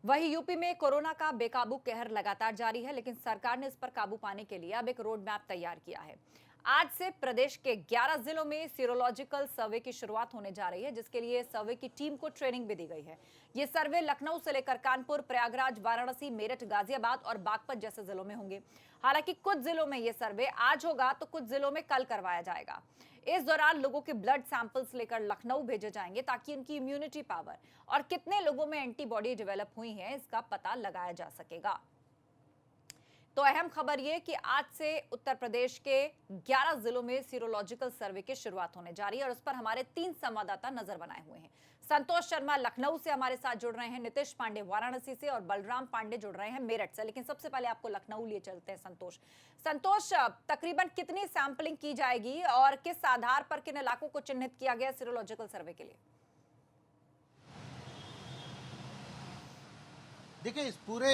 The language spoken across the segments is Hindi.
वहीं यूपी में कोरोना का बेकाबू कहर लगातार जारी है, लेकिन सरकार ने इस पर काबू पाने के लिए अब एक रोड मैप तैयार किया है। आज से प्रदेश के 11 जिलों में सीरोलॉजिकल सर्वे की शुरुआत होने जा रही है, जिसके लिए सर्वे की टीम को ट्रेनिंग भी दी गई है। ये सर्वे लखनऊ से लेकर कानपुर, प्रयागराज, वाराणसी, मेरठ, गाजियाबाद और बागपत जैसे जिलों में होंगे। हालांकि कुछ जिलों में ये सर्वे आज होगा तो कुछ जिलों में कल करवाया जाएगा। इस दौरान लोगों के ब्लड सैंपल्स लेकर लखनऊ भेजे जाएंगे ताकि उनकी इम्यूनिटी पावर और कितने लोगों में एंटीबॉडी डेवलप हुई है इसका पता लगाया जा सकेगा। तो अहम खबर यह कि आज से उत्तर प्रदेश के 11 जिलों में सीरोलॉजिकल सर्वे की शुरुआत होने जा रही है और उस पर हमारे 3 संवाददाता नजर बनाए हुए हैं। संतोष शर्मा लखनऊ से हमारे साथ जुड़ रहे हैं, नीतीश पांडे वाराणसी से और बलराम पांडे जुड़ रहे हैं मेरठ से। लेकिन सबसे पहले आपको लखनऊ लिए चलते हैं। संतोष, तकरीबन कितनी सैंपलिंग की जाएगी और किस आधार पर किन इलाकों को चिन्हित किया गया सीरोलॉजिकल सर्वे के लिए? देखिए, इस पूरे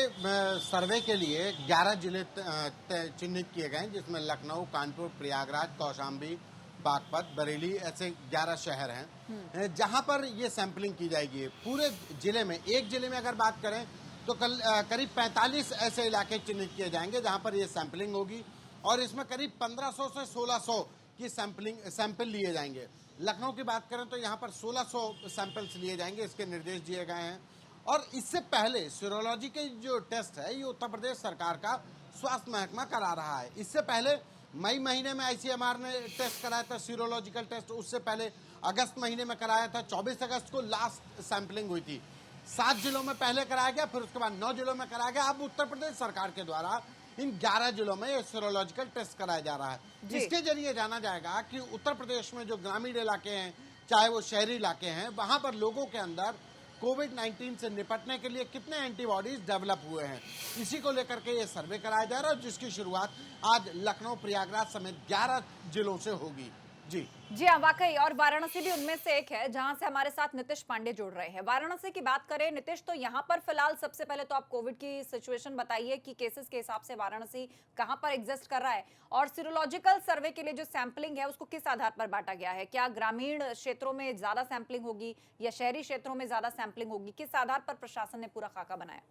सर्वे के लिए 11 जिले चिन्हित किए गए हैं, जिसमें लखनऊ, कानपुर, प्रयागराज, कौशाम्बी, बागपत, बरेली ऐसे 11 शहर हैं जहां पर ये सैंपलिंग की जाएगी। पूरे जिले में, एक जिले में अगर बात करें तो कल करीब 45 ऐसे इलाके चिन्हित किए जाएंगे जहां पर ये सैंपलिंग होगी और इसमें करीब 1500 से 1600 की सैंपल लिए जाएंगे। लखनऊ की बात करें तो यहाँ पर 1600 सैंपल्स लिए जाएंगे, इसके निर्देश दिए गए हैं। और इससे पहले सीरोलॉजी के जो टेस्ट है ये उत्तर प्रदेश सरकार का स्वास्थ्य महकमा करा रहा है। इससे पहले मई महीने में आईसीएमआर ने टेस्ट कराया था सीरोलॉजिकल टेस्ट, उससे पहले अगस्त महीने में कराया था। 24 अगस्त को लास्ट सैंपलिंग हुई थी। 7 जिलों में पहले कराया गया, फिर उसके बाद 9 जिलों में कराया गया। अब उत्तर प्रदेश सरकार के द्वारा इन 11 जिलों में ये सीरोलॉजिकल टेस्ट कराया जा रहा है। इसके जरिए जाना जाएगा कि उत्तर प्रदेश में जो ग्रामीण इलाके हैं, चाहे वो शहरी इलाके हैं, वहां पर लोगों के अंदर कोविड-19 से निपटने के लिए कितने एंटीबॉडीज डेवलप हुए हैं, इसी को लेकर के ये सर्वे कराया जा रहा है, जिसकी शुरुआत आज लखनऊ, प्रयागराज समेत 11 जिलों से होगी। जी हाँ, वाकई। और वाराणसी भी उनमें से एक है जहां से हमारे साथ नीतीश पांडे जुड़ रहे हैं। वाराणसी की बात करें नीतीश, तो यहां पर फिलहाल सबसे पहले तो आप कोविड की सिचुएशन बताइए कि केसेस के हिसाब से वाराणसी कहां पर एग्जिस्ट कर रहा है और सीरोलॉजिकल सर्वे के लिए जो सैंपलिंग है उसको किस आधार पर बांटा गया है? क्या ग्रामीण क्षेत्रों में ज्यादा सैंपलिंग होगी या शहरी क्षेत्रों में ज्यादा सैंपलिंग होगी? किस आधार पर प्रशासन ने पूरा खाका बनाया?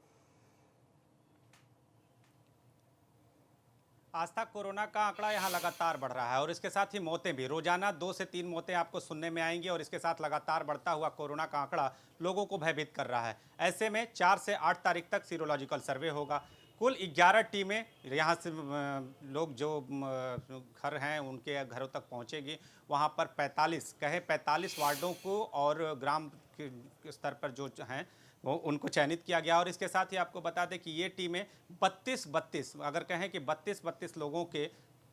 आस्था, कोरोना का आंकड़ा यहाँ लगातार बढ़ रहा है और इसके साथ ही मौतें भी। रोजाना 2 से 3 मौतें आपको सुनने में आएंगी और इसके साथ लगातार बढ़ता हुआ कोरोना का आंकड़ा लोगों को भयभीत कर रहा है। ऐसे में 4 से 8 तारीख तक सीरोलॉजिकल सर्वे होगा। कुल 11 टीमें यहाँ से लोग जो घर हैं उनके घरों तक पहुँचेगी। वहाँ पर 45 वार्डों को और ग्राम के स्तर पर जो हैं वो उनको चयनित किया गया। और इसके साथ ही आपको बता दें कि ये टीमें 32 अगर कहें कि 32 लोगों के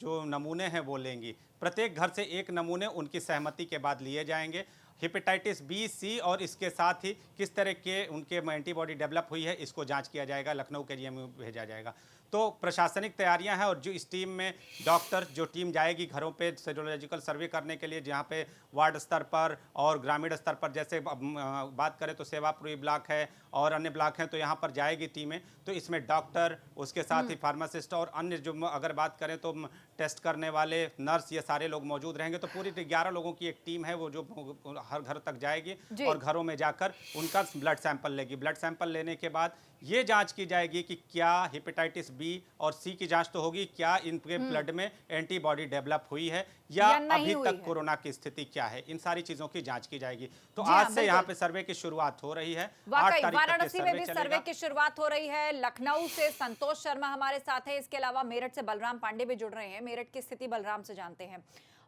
जो नमूने हैं वो लेंगी। प्रत्येक घर से एक नमूने उनकी सहमति के बाद लिए जाएंगे। हेपेटाइटिस बी, सी और इसके साथ ही किस तरह के उनके एंटीबॉडी डेवलप हुई है इसको जांच किया जाएगा, लखनऊ के लिए भेजा जाएगा। तो प्रशासनिक तैयारियां हैं और जो इस टीम में डॉक्टर जो टीम जाएगी घरों पे सीरोलॉजिकल सर्वे करने के लिए, जहां पे वार्ड स्तर पर और ग्रामीण स्तर पर, जैसे बात करें तो सेवापुरी ब्लॉक है और अन्य ब्लॉक हैं, तो यहाँ पर जाएगी टीमें। तो इसमें डॉक्टर, उसके साथ ही फार्मासिस्ट और अन्य जो अगर बात करें तो टेस्ट करने वाले नर्स, ये सारे लोग मौजूद रहेंगे। तो पूरी 11 लोगों की एक टीम है वो जो हर घर तक जाएगी और घरों में जाकर उनका ब्लड सैंपल लेगी। ब्लड सैंपल लेने के बाद ये जांच की जाएगी कि क्या हेपेटाइटिस बी और सी की जांच तो होगी, क्या इनके ब्लड में एंटीबॉडी डेवलप हुई है या अभी तक कोरोना की स्थिति क्या है, इन सारी चीजों की जांच की जाएगी। तो आज से यहाँ पे सर्वे की शुरुआत हो रही है। वाराणसी में भी सर्वे की शुरुआत हो रही है। लखनऊ से संतोष शर्मा हमारे साथ है, इसके अलावा मेरठ से बलराम पांडे भी जुड़ रहे हैं। मेरठ की स्थिति बलराम से जानते हैं।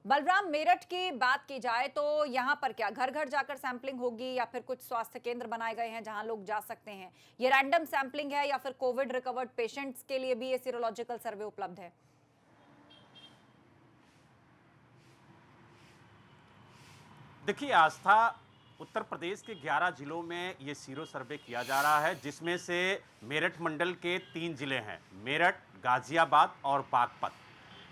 बलराम, मेरठ की बात की जाए तो यहाँ पर क्या घर घर जाकर सैंपलिंग होगी या फिर कुछ स्वास्थ्य केंद्र बनाए गए हैं जहां लोग जा सकते हैं? ये रैंडम सैंपलिंग है या फिर कोविड रिकवर्ड पेशेंट्स के लिए भी ये सीरोलॉजिकल सर्वे उपलब्ध है? देखिए आस्था, उत्तर प्रदेश के 11 जिलों में ये सीरो सर्वे किया जा रहा है, जिसमें से मेरठ मंडल के 3 जिले हैं, मेरठ, गाजियाबाद और बागपत।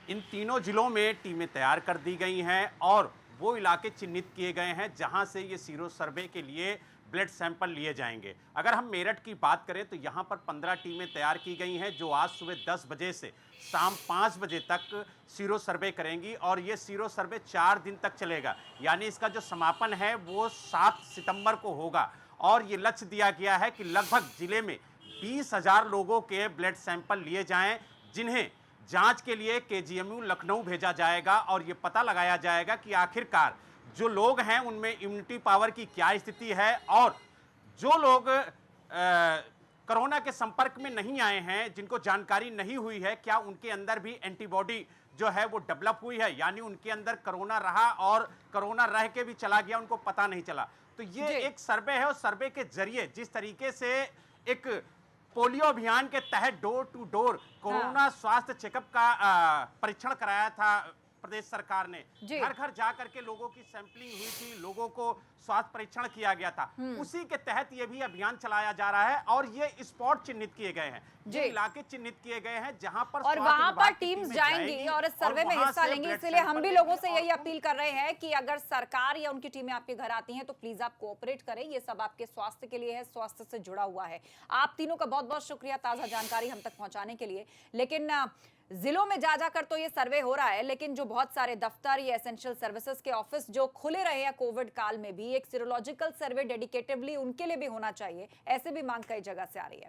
इन तीनों जिलों में टीमें तैयार कर दी गई हैं और वो इलाके चिन्हित किए गए हैं जहां से ये सीरो सर्वे के लिए ब्लड सैंपल लिए जाएंगे। अगर हम मेरठ की बात करें तो यहाँ पर 15 टीमें तैयार की गई हैं जो आज सुबह 10 बजे से शाम 5 बजे तक सीरो सर्वे करेंगी और ये सीरो सर्वे 4 दिन तक चलेगा। यानी इसका जो समापन है वो 7 सितंबर को होगा और ये लक्ष्य दिया गया है कि लगभग जिले में 20,000 लोगों के ब्लड सैंपल लिए जाएं, जिन्हें जांच के लिए केजीएमयू लखनऊ भेजा जाएगा और ये पता लगाया जाएगा कि आखिरकार जो लोग हैं उनमें इम्यूनिटी पावर की क्या स्थिति है और जो लोग कोरोना के संपर्क में नहीं आए हैं, जिनको जानकारी नहीं हुई है, क्या उनके अंदर भी एंटीबॉडी जो है वो डेवलप हुई है, यानी उनके अंदर कोरोना रहा और कोरोना रह के भी चला गया, उनको पता नहीं चला। तो ये एक सर्वे है और सर्वे के जरिए जिस तरीके से एक पोलियो अभियान के तहत डोर टू डोर कोरोना स्वास्थ्य चेकअप का परीक्षण कराया था प्रदेश सरकार ने, घर घर जाकर के लोगों की सैंपलिंग हुई थी, लोगों को स्वास्थ्य परीक्षण किया गया था, उसी के तहत ये भी अभियान चलाया जा रहा है और ये स्पॉट चिन्हित किए गए हैं, ये इलाके चिन्हित किए गए हैं जहां पर और वहां पर टीम्स जाएंगी और इस सर्वे में हिस्सा लेंगी। इसलिए हम भी लोगों से यही अपील कर रहे हैं कि अगर सरकार या उनकी टीमें आपके घर आती हैं तो प्लीज आप कोऑपरेट करें, ये सब आपके स्वास्थ्य के लिए है, स्वास्थ्य से जुड़ा हुआ है। आप तीनों का बहुत बहुत शुक्रिया ताजा जानकारी हम तक पहुंचाने के लिए। लेकिन जिलों में जा जाकर तो ये सर्वे हो रहा है, लेकिन जो बहुत सारे दफ्तर या एसेंशियल सर्विसेज के ऑफिस जो खुले रहे हैं कोविड काल में भी, एक सीरोलॉजिकल सर्वे डेडिकेटिवली उनके लिए भी होना चाहिए, ऐसे भी मांग कई जगह से आ रही है।